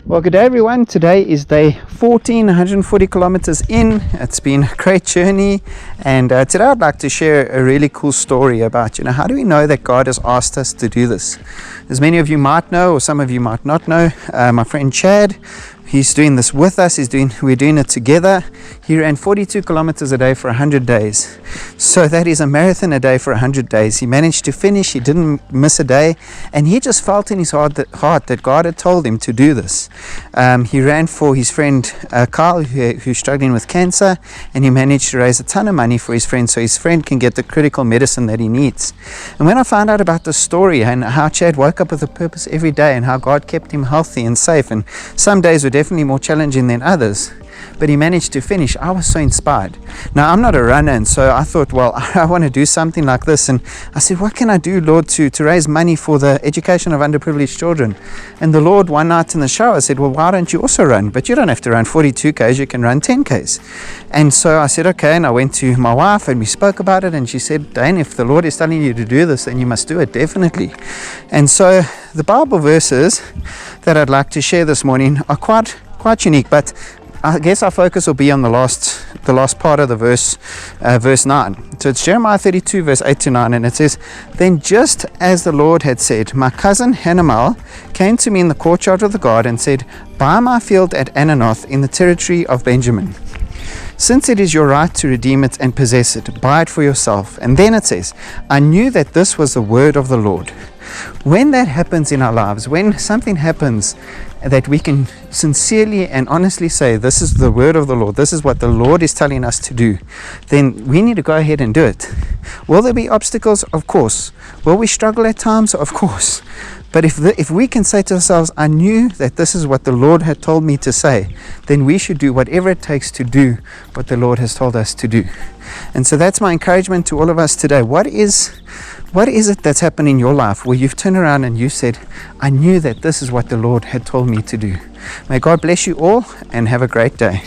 Well, good day everyone. Today is day 14, 140 kilometers in. It's been a great journey, and today I'd like to share a really cool story about, how do we know that God has asked us to do this? As many of you might know, or some of you might not know, my friend Chad, he's doing this with us. We're doing it together. He ran 42 kilometers a day for 100 days. So that is a marathon a day for 100 days. He managed to finish. He didn't miss a day. And he just felt in his heart that God had told him to do this. He ran for his friend Carl, who's struggling with cancer. And he managed to raise a ton of money for his friend so his friend can get the critical medicine that he needs. And when I found out about this story and how Chad woke up with a purpose every day and how God kept him healthy and safe, and some days were definitely more challenging than others, but he managed to finish, I was so inspired. Now, I'm not a runner, and so I thought, well, I want to do something like this. And I said, what can I do, Lord, to raise money for the education of underprivileged children? And the Lord, one night in the shower, said, well, why don't you also run? But you don't have to run 42 Ks, you can run 10 Ks. And so I said, okay, and I went to my wife and we spoke about it, and she said, Dane, if the Lord is telling you to do this, then you must do it, definitely. And so the Bible verses that I'd like to share this morning are quite unique, but I guess our focus will be on the last part of the verse 9. So it's Jeremiah 32 verse 8 to 9, and it says, then just as the Lord had said, my cousin Hanamel came to me in the courtyard of the guard and said, buy my field at Anathoth in the territory of Benjamin. Since it is your right to redeem it and possess it, buy it for yourself. And then it says, I knew that this was the word of the Lord. When that happens in our lives, when something happens that we can sincerely and honestly say, this is the word of the Lord, this is what the Lord is telling us to do, then we need to go ahead and do it. Will there be obstacles? Of course. Will we struggle at times? Of course. But if we can say to ourselves, I knew that this is what the Lord had told me to say, then we should do whatever it takes to do what the Lord has told us to do. And so that's my encouragement to all of us today. What is it that's happened in your life where you've turned around and you said, I knew that this is what the Lord had told me to do? May God bless you all and have a great day.